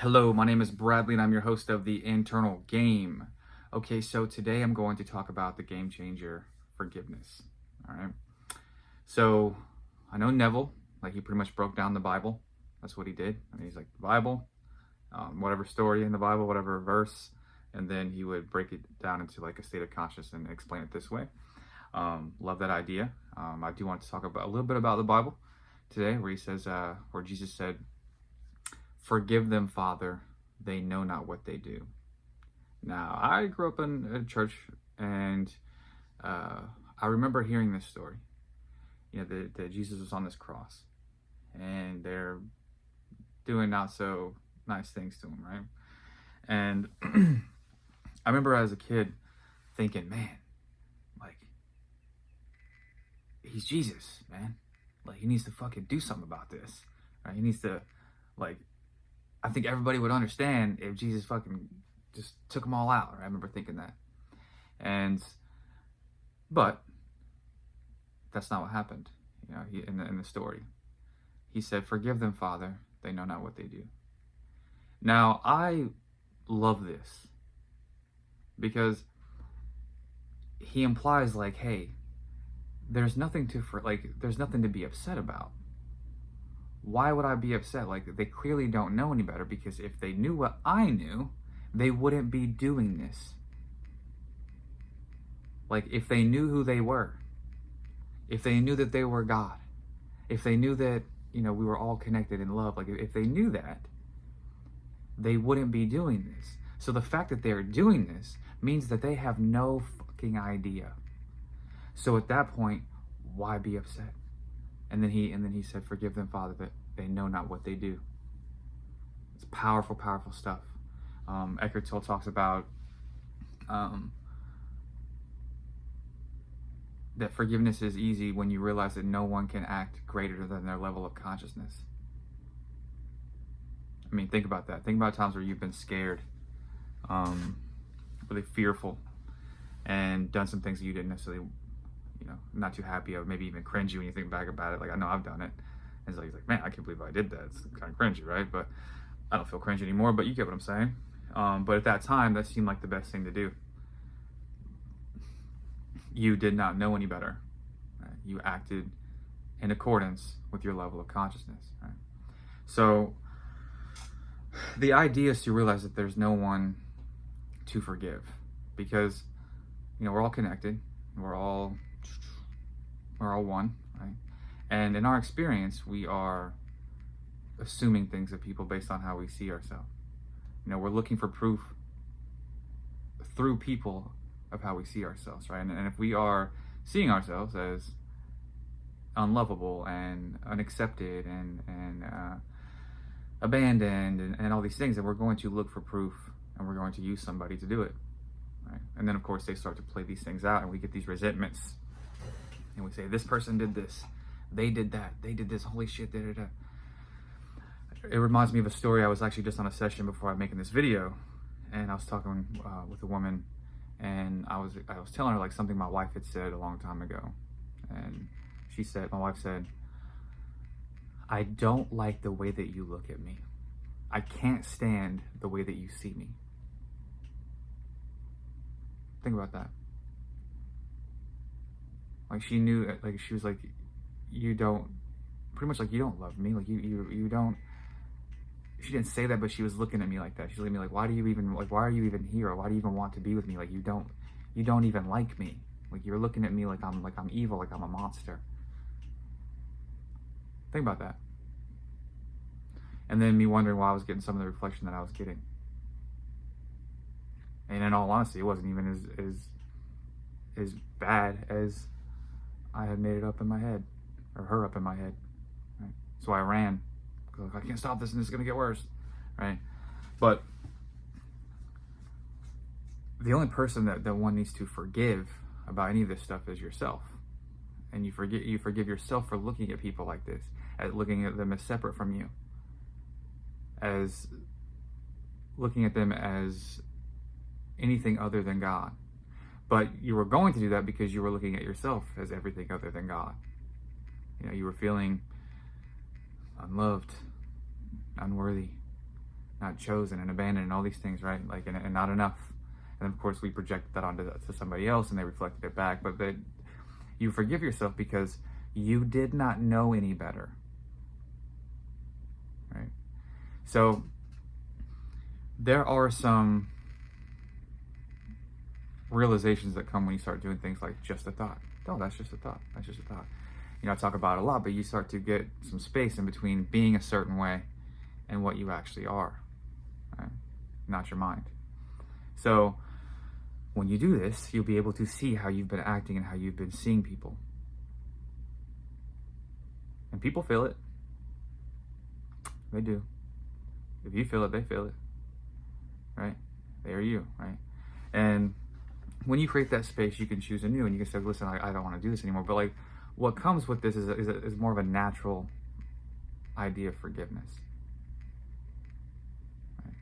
Hello, my name is Bradley and I'm your host of The Internal Game. Okay, so today I'm going to talk about the game changer, forgiveness. All right. So I know Neville, like he pretty much broke down the Bible. That's what he did. I mean, he's like the Bible, whatever story in the Bible, whatever verse, and then he would break it down into like a state of consciousness and explain it this way. Love that idea. I do want to talk about a little bit about the Bible today, where he says, where Jesus said, "Forgive them, Father, they know not what they do." Now, I grew up in a church, and I remember hearing this story. You know, that Jesus was on this cross, and they're doing not so nice things to him, right? And I remember as a kid thinking, man, like, he's Jesus, man. Like, he needs to fucking do something about this, right? He needs to, like, I think everybody would understand if Jesus fucking just took them all out. Right? I remember thinking that. And, but that's not what happened. You know, in the story, he said, "Forgive them, Father. They know not what they do." Now, I love this because he implies like, hey, there's nothing there's nothing to be upset about. Why would I be upset? Like, they clearly don't know any better, because if they knew what I knew, they wouldn't be doing this. Like, if they knew who they were, if they knew that they were God, if they knew that, you know, we were all connected in love, like if they knew that, they wouldn't be doing this. So the fact that they're doing this means that they have no fucking idea. So at that point, why be upset? And then he said, "Forgive them, Father, that they know not what they do." It's powerful, powerful stuff. Eckhart Tolle talks about that forgiveness is easy when you realize that no one can act greater than their level of consciousness. I mean, think about that. Think about times where you've been scared, really fearful, and done some things that you didn't necessarily, you know, not too happy of, maybe even cringy when you think back about it. Like, I know I've done it. And so he's like, man, I can't believe I did that. It's kind of cringy, right? But I don't feel cringy anymore, but you get what I'm saying. But at that time, that seemed like the best thing to do. You did not know any better. Right? You acted in accordance with your level of consciousness. Right? So the idea is to realize that there's no one to forgive, because, you know, we're all connected. We're all one, right? And in our experience, we are assuming things of people based on how we see ourselves. You know, we're looking for proof through people of how we see ourselves, right? And if we are seeing ourselves as unlovable and unaccepted and abandoned and all these things, then we're going to look for proof, and we're going to use somebody to do it, right? And then, of course, they start to play these things out, and we get these resentments, and we say, this person did this, they did that, they did this, holy shit, da da da. It reminds me of a story. I was actually just on a session before I'm making this video, and I was talking with a woman, and I was telling her like something my wife had said a long time ago, and my wife said, "I don't like the way that you look at me. I can't stand the way that you see me." Think about that. Like, she knew, like, she was like, you don't, pretty much like, you don't love me. Like, you don't. She didn't say that, but she was looking at me like that. She's looking at me like, why are you even here? Or why do you even want to be with me? Like, you don't even like me. Like, you're looking at me like I'm evil, like I'm a monster. Think about that. And then me wondering why I was getting some of the reflection that I was getting. And in all honesty, it wasn't even as bad as I had made it up in my head, or her up in my head. Right? So I ran. Like, I can't stop this, and this is gonna get worse, right? But the only person that one needs to forgive about any of this stuff is yourself. And you forgive yourself for looking at people like this, at looking at them as separate from you, as looking at them as anything other than God. But you were going to do that because you were looking at yourself as everything other than God. You know, you were feeling unloved, unworthy, not chosen and abandoned and all these things, right? Like, and not enough. And of course we projected that onto to somebody else and they reflected it back. But you forgive yourself because you did not know any better, right? So there are some realizations that come when you start doing things like just a thought. Oh, that's just a thought. That's just a thought. I talk about it a lot, but you start to get some space in between being a certain way and what you actually are, right? Not your mind. So when you do this, you'll be able to see how you've been acting and how you've been seeing people. And people feel it. They do. If you feel it, they feel it, right? They are you, right? And when you create that space, you can choose anew, and you can say, listen, I don't want to do this anymore. But like, what comes with this is more of a natural idea of forgiveness. Right?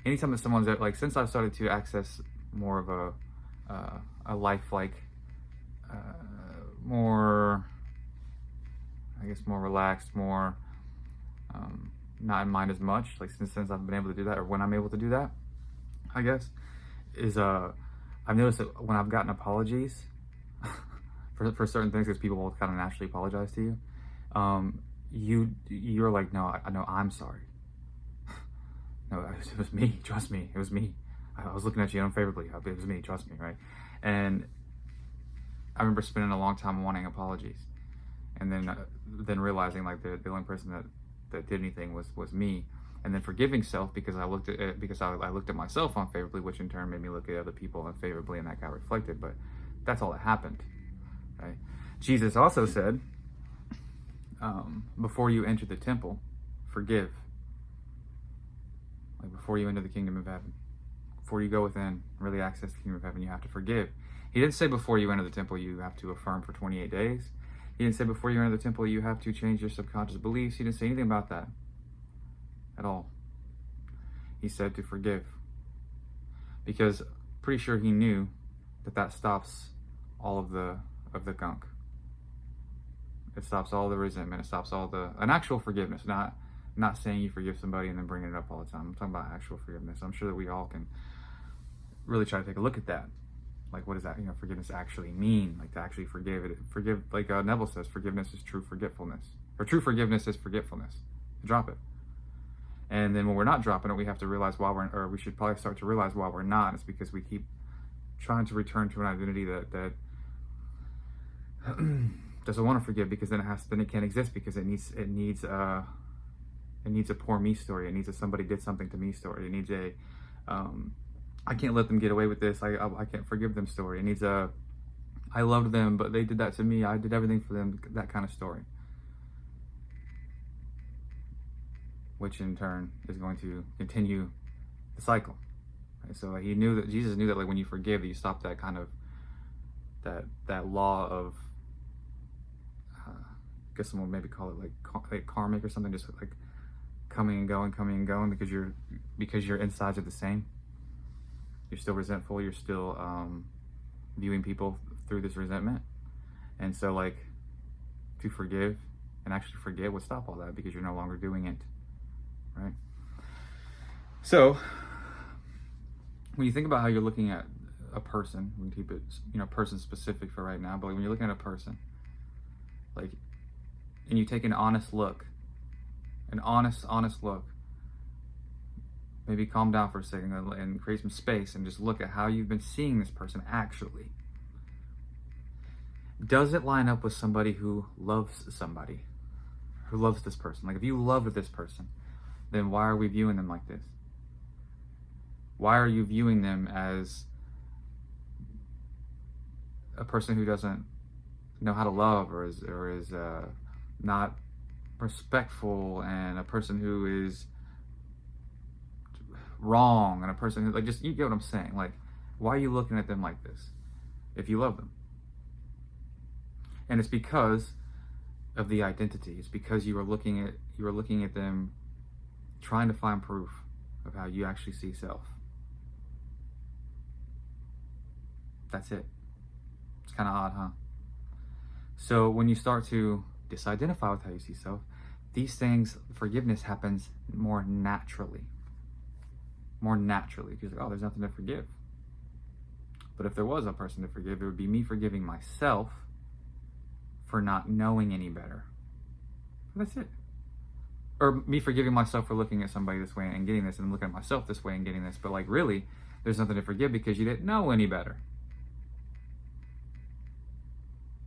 Anytime that someone's like, since I've started to access more of a life like, more, I guess, more relaxed, more not in mind as much, like since I've been able to do that, or when I'm able to do that, I guess, is I've noticed that when I've gotten apologies for certain things, because people will kind of naturally apologize to you, you're like, no, I'm sorry. No, it was me. Trust me, it was me. I was looking at you unfavorably. It was me. Trust me, right? And I remember spending a long time wanting apologies, and then realizing like the only person that did anything was me. And then forgiving self because I looked at myself unfavorably, which in turn made me look at other people unfavorably, and that got reflected. But that's all that happened, right? Jesus also said, before you enter the temple, forgive. Like before you enter the kingdom of heaven, before you go within and really access the kingdom of heaven, you have to forgive. He didn't say before you enter the temple you have to affirm for 28 days. He didn't say before you enter the temple you have to change your subconscious beliefs. He didn't say anything about that at all. He said to forgive, because pretty sure he knew that stops all of the gunk. It stops all the resentment. It stops all an actual forgiveness, not saying you forgive somebody and then bringing it up all the time. I'm talking about actual forgiveness. I'm sure that we all can really try to take a look at that. Like, what does that, forgiveness actually mean? Like, to actually forgive, like Neville says, forgiveness is true forgetfulness. Or true forgiveness is forgetfulness. Drop it. And then when we're not dropping it, we have to realize we should probably start to realize why we're not. It's because we keep trying to return to an identity that doesn't want to forgive, because then it can't exist, because it needs a poor me story. It needs a somebody did something to me story. It needs a I can't let them get away with this. I can't forgive them story. It needs a I loved them, but they did that to me. I did everything for them. That kind of story, which in turn is going to continue the cycle. Right? So Jesus knew that like when you forgive, you stop that kind of that law of I guess someone maybe call it like karmic or something, just like coming and going, because your insides are the same. You're still resentful. You're still viewing people through this resentment. And so, like, to forgive and actually forget would stop all that, because you're no longer doing it, right? So, when you think about how you're looking at a person, we keep it, person specific for right now, but when you're looking at a person, like, and you take an honest look, maybe calm down for a second and create some space and just look at how you've been seeing this person actually. Does it line up with somebody who loves this person? Like, if you loved this person, then why are we viewing them like this? Why are you viewing them as a person who doesn't know how to love, or is not respectful, and a person who is wrong, and a person who, like, just, you get what I'm saying? Like, why are you looking at them like this if you love them? And it's because of the identity. It's because you were looking at them trying to find proof of how you actually see self. That's it. It's kind of odd, huh? So when you start to disidentify with how you see self, these things, forgiveness happens more naturally. more naturally, because like, oh, there's nothing to forgive. But if there was a person to forgive, it would be me forgiving myself for not knowing any better. That's it. Or me forgiving myself for looking at somebody this way and getting this, and looking at myself this way and getting this. But like, really, there's nothing to forgive because you didn't know any better.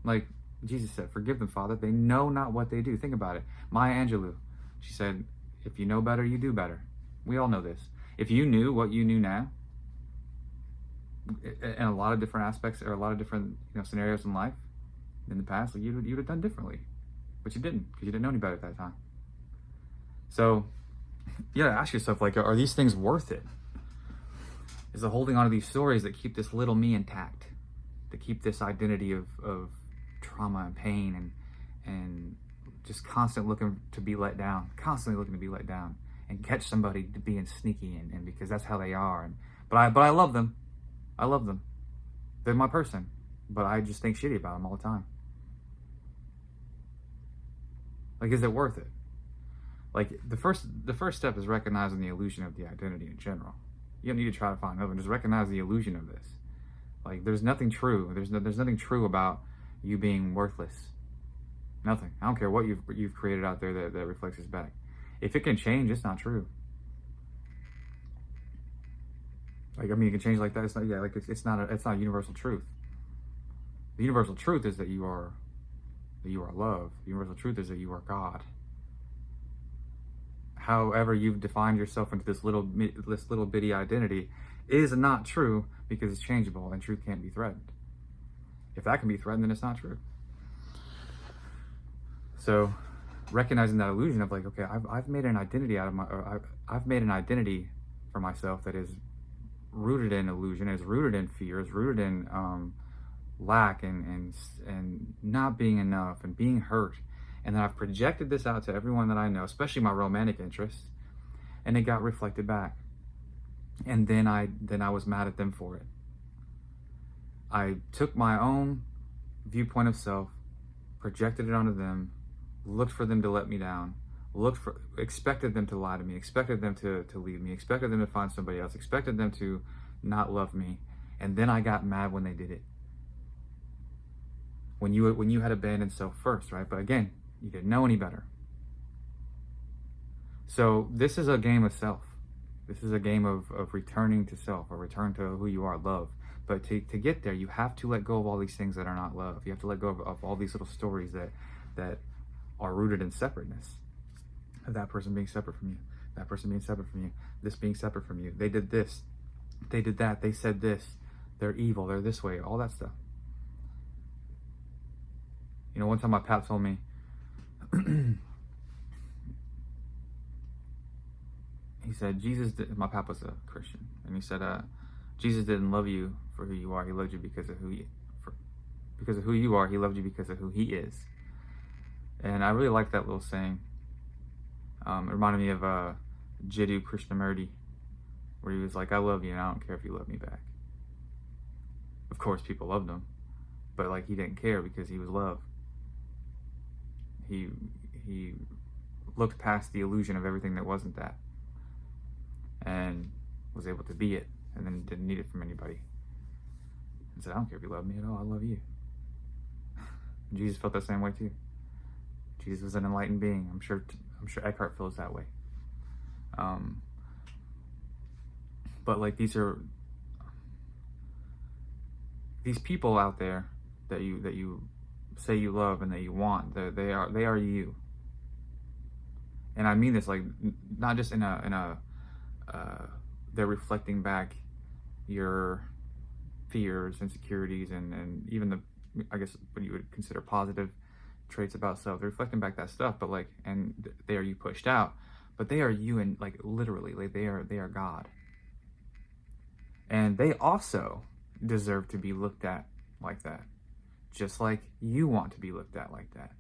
Like Jesus said, forgive them, Father. They know not what they do. Think about it. Maya Angelou, she said, if you know better, you do better. We all know this. If you knew what you knew now, in a lot of different aspects or a lot of different scenarios in life, in the past, like you'd have done differently. But you didn't, because you didn't know any better at that time. So, you gotta ask yourself, like, are these things worth it? Is the holding on to these stories that keep this little me intact, that keep this identity of trauma and pain and just constantly looking to be let down, and catch somebody to being sneaky and because that's how they are. But I love them. I love them. They're my person. But I just think shitty about them all the time. Like, is it worth it? Like, the first step is recognizing the illusion of the identity in general. You don't need to try to find another one. Just recognize the illusion of this. Like, there's nothing true. There's nothing true about you being worthless. Nothing. I don't care what you've created out there that reflects this back. If it can change, it's not true. Like, I mean, it can change like that. It's not. Yeah, like it's not a universal truth. The universal truth is that you are love. The universal truth is that you are God. However you've defined yourself into this little bitty identity is not true, because it's changeable and truth can't be threatened. If that can be threatened, then it's not true. So recognizing that illusion of like, okay, I've made an identity I've made an identity for myself that is rooted in illusion, is rooted in fear, is rooted in lack and not being enough and being hurt. And then I've projected this out to everyone that I know, especially my romantic interests, and it got reflected back. And then I was mad at them for it. I took my own viewpoint of self, projected it onto them, looked for them to let me down, expected them to lie to me, expected them to leave me, expected them to find somebody else, expected them to not love me, and then I got mad when they did it. When you had abandoned self first, right? But again, you didn't know any better. So this is a game of self. This is a game of returning to self, or return to who you are, love. But to get there, you have to let go of all these things that are not love. You have to let go of all these little stories that are rooted in separateness. Of that person being separate from you, that person being separate from you, this being separate from you. They did this, they did that, they said this, they're evil, they're this way, all that stuff. You know, one time my pap told me, he said, my pap was a Christian, and he said, Jesus didn't love you for who you are, he loved you because of who you are, he loved you because of who he is. And I really like that little saying. It reminded me of Jiddu Krishnamurti, where he was like, I love you and I don't care if you love me back. Of course people loved him, but like he didn't care because he was love. He looked past the illusion of everything that wasn't that, and was able to be it, and then didn't need it from anybody. And said, I don't care if you love me at all, I love you. Jesus felt that same way too. Jesus was an enlightened being. I'm sure Eckhart feels that way. But like these people out there that you say you love and that you want, they are you. And I mean this like not just in a they're reflecting back your fears, insecurities, and even the, I guess what you would consider positive traits about self. They're reflecting back that stuff, but like, and they are you pushed out, but they are you, and like literally, like they are God, and they also deserve to be looked at like that, just like you want to be looked at like that.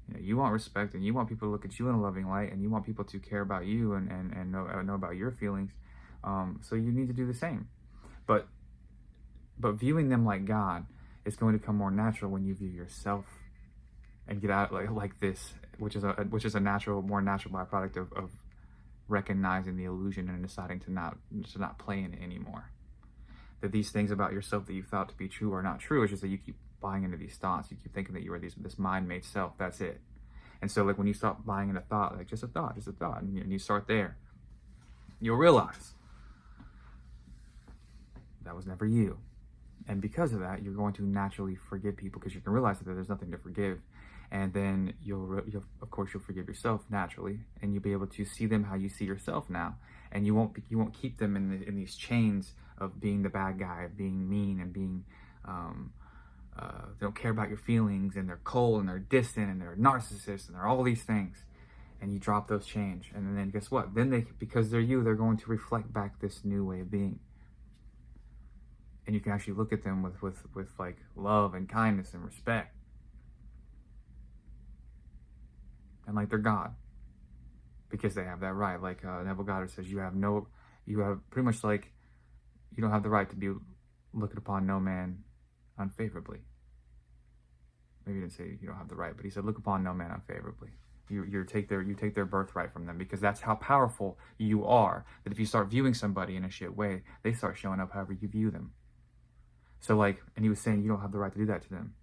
You know, you want respect, and you want people to look at you in a loving light, and you want people to care about you and know about your feelings. So you need to do the same, but viewing them like God is going to come more natural when you view yourself and get out like this, which is a more natural byproduct of recognizing the illusion and deciding to not play in it anymore. That these things about yourself that you thought to be true are not true. It's just that you keep buying into these thoughts. You keep thinking that you are this mind-made self. That's it. And so like when you stop buying into thought, like just a thought, and you start there, you'll realize that was never you. And because of that, you're going to naturally forgive people because you can realize that there's nothing to forgive. And then you'll of course you'll forgive yourself naturally, and you'll be able to see them how you see yourself now. And you won't keep them in these chains of being the bad guy, of being mean, and being they don't care about your feelings, and they're cold, and they're distant, and they're narcissists, and they're all these things. And you drop those chains, and then guess what? Then because they're you, they're going to reflect back this new way of being. And you can actually look at them with like love and kindness and respect. And like they're God. Because they have that right. Like Neville Goddard says, you have pretty much like, you don't have the right to be looked upon no man unfavorably. Maybe he didn't say you don't have the right, but he said, look upon no man unfavorably. You take their birthright from them, because that's how powerful you are. That if you start viewing somebody in a shit way, they start showing up however you view them. So like, and he was saying you don't have the right to do that to them.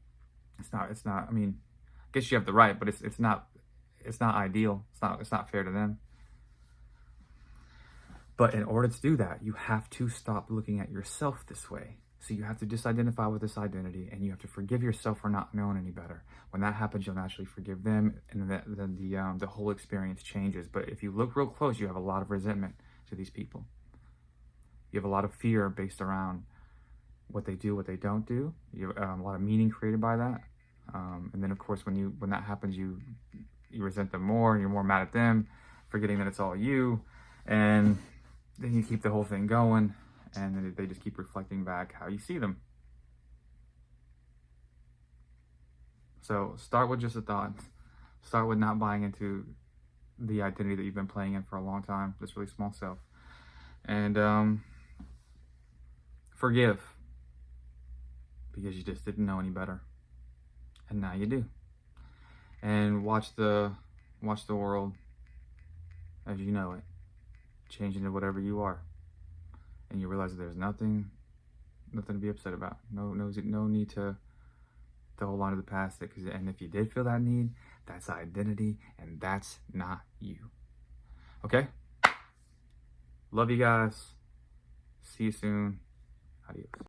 It's not. I mean, I guess you have the right, but it's not ideal. It's not fair to them. But in order to do that, you have to stop looking at yourself this way. So you have to disidentify with this identity, and you have to forgive yourself for not knowing any better. When that happens, you'll naturally forgive them, and then the whole experience changes. But if you look real close, you have a lot of resentment to these people. You have a lot of fear based around what they do, what they don't do. You have a lot of meaning created by that. And then of course, when that happens, you resent them more, and you're more mad at them, forgetting that it's all you. And then you keep the whole thing going, and then they just keep reflecting back how you see them. So start with just a thought. Start with not buying into the identity that you've been playing in for a long time, this really small self. And forgive, because you just didn't know any better, and now you do. And watch the world as you know it change into whatever you are, and you realize that there's nothing to be upset about. No need to hold on to the past. And if you did feel that need, that's identity, and that's not you. Okay? Love you guys. See you soon. Adios.